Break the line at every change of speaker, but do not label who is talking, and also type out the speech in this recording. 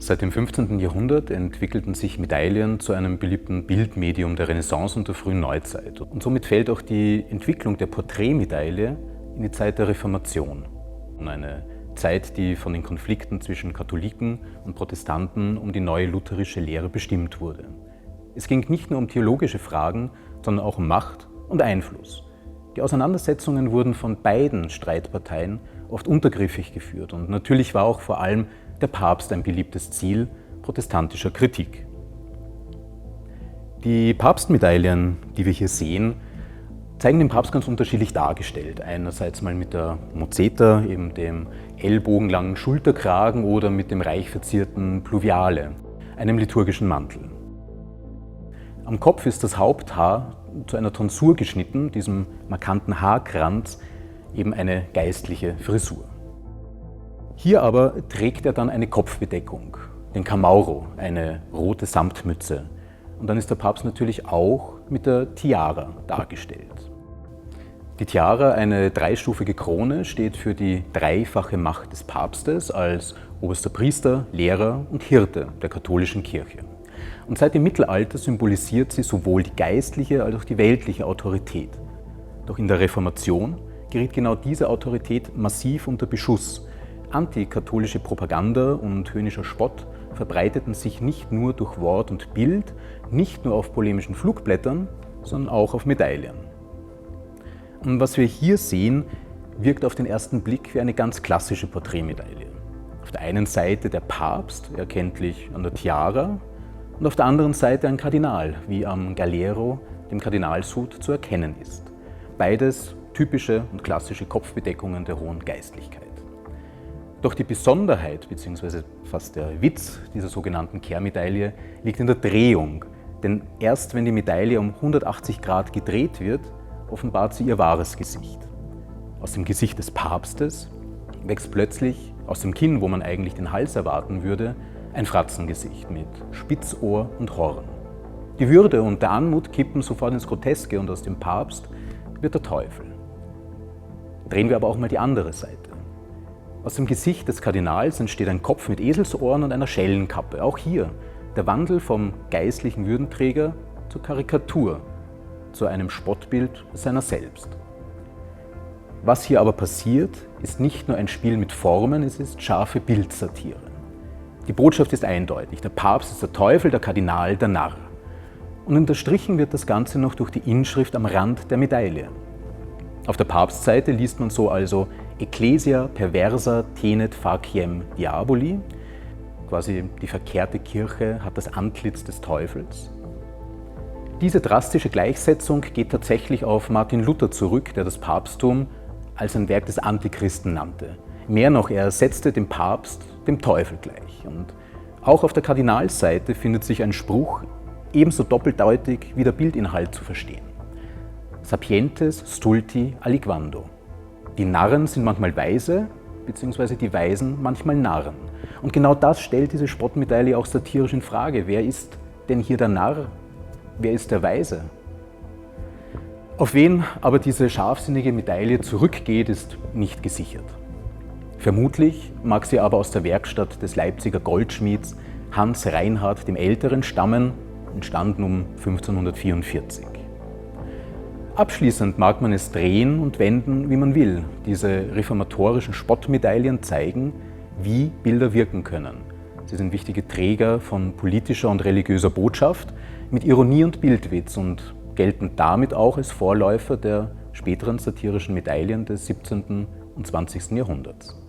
Seit dem 15. Jahrhundert entwickelten sich Medaillen zu einem beliebten Bildmedium der Renaissance und der frühen Neuzeit. Und somit fällt auch die Entwicklung der Porträtmedaille in die Zeit der Reformation. Eine Zeit, die von den Konflikten zwischen Katholiken und Protestanten um die neue lutherische Lehre bestimmt wurde. Es ging nicht nur um theologische Fragen, sondern auch um Macht und Einfluss. Die Auseinandersetzungen wurden von beiden Streitparteien oft untergriffig geführt und natürlich war auch vor allem der Papst ein beliebtes Ziel protestantischer Kritik. Die Papstmedaillen, die wir hier sehen, zeigen den Papst ganz unterschiedlich dargestellt. Einerseits mal mit der Mozzeta, eben dem ellbogenlangen Schulterkragen, oder mit dem reich verzierten Pluviale, einem liturgischen Mantel. Am Kopf ist das Haupthaar zu einer Tonsur geschnitten, diesem markanten Haarkranz, eben eine geistliche Frisur. Hier aber trägt er dann eine Kopfbedeckung, den Camauro, eine rote Samtmütze. Und dann ist der Papst natürlich auch mit der Tiara dargestellt. Die Tiara, eine dreistufige Krone, steht für die dreifache Macht des Papstes als oberster Priester, Lehrer und Hirte der katholischen Kirche. Und seit dem Mittelalter symbolisiert sie sowohl die geistliche als auch die weltliche Autorität. Doch in der Reformation geriet genau diese Autorität massiv unter Beschuss. Antikatholische Propaganda und höhnischer Spott verbreiteten sich nicht nur durch Wort und Bild, nicht nur auf polemischen Flugblättern, sondern auch auf Medaillen. Und was wir hier sehen, wirkt auf den ersten Blick wie eine ganz klassische Porträtmedaille. Auf der einen Seite der Papst, erkenntlich an der Tiara, und auf der anderen Seite ein Kardinal, wie am Galero, dem Kardinalshut, zu erkennen ist. Beides typische und klassische Kopfbedeckungen der hohen Geistlichkeit. Doch die Besonderheit bzw. fast der Witz dieser sogenannten Kehrmedaille liegt in der Drehung. Denn erst wenn die Medaille um 180 Grad gedreht wird, offenbart sie ihr wahres Gesicht. Aus dem Gesicht des Papstes wächst plötzlich aus dem Kinn, wo man eigentlich den Hals erwarten würde, ein Fratzengesicht mit Spitzohr und Horn. Die Würde und der Anmut kippen sofort ins Groteske und aus dem Papst wird der Teufel. Drehen wir aber auch mal die andere Seite. Aus dem Gesicht des Kardinals entsteht ein Kopf mit Eselsohren und einer Schellenkappe. Auch hier der Wandel vom geistlichen Würdenträger zur Karikatur, zu einem Spottbild seiner selbst. Was hier aber passiert, ist nicht nur ein Spiel mit Formen, es ist scharfe Bildsatire. Die Botschaft ist eindeutig, der Papst ist der Teufel, der Kardinal der Narr. Und unterstrichen wird das Ganze noch durch die Inschrift am Rand der Medaille. Auf der Papstseite liest man so also Ecclesia perversa tenet faciem diaboli, quasi die verkehrte Kirche hat das Antlitz des Teufels. Diese drastische Gleichsetzung geht tatsächlich auf Martin Luther zurück, der das Papsttum als ein Werk des Antichristen nannte. Mehr noch, er setzte den Papst dem Teufel gleich. Und auch auf der Kardinalsseite findet sich ein Spruch, ebenso doppeldeutig wie der Bildinhalt zu verstehen. Sapientes stulti aliquando. Die Narren sind manchmal weise, beziehungsweise die Weisen manchmal Narren. Und genau das stellt diese Spottmedaille auch satirisch in Frage. Wer ist denn hier der Narr? Wer ist der Weise? Auf wen aber diese scharfsinnige Medaille zurückgeht, ist nicht gesichert. Vermutlich mag sie aber aus der Werkstatt des Leipziger Goldschmieds Hans Reinhard dem Älteren stammen, entstanden um 1544. Abschließend mag man es drehen und wenden, wie man will. Diese reformatorischen Spottmedaillen zeigen, wie Bilder wirken können. Sie sind wichtige Träger von politischer und religiöser Botschaft mit Ironie und Bildwitz und gelten damit auch als Vorläufer der späteren satirischen Medaillen des 17. und 20. Jahrhunderts.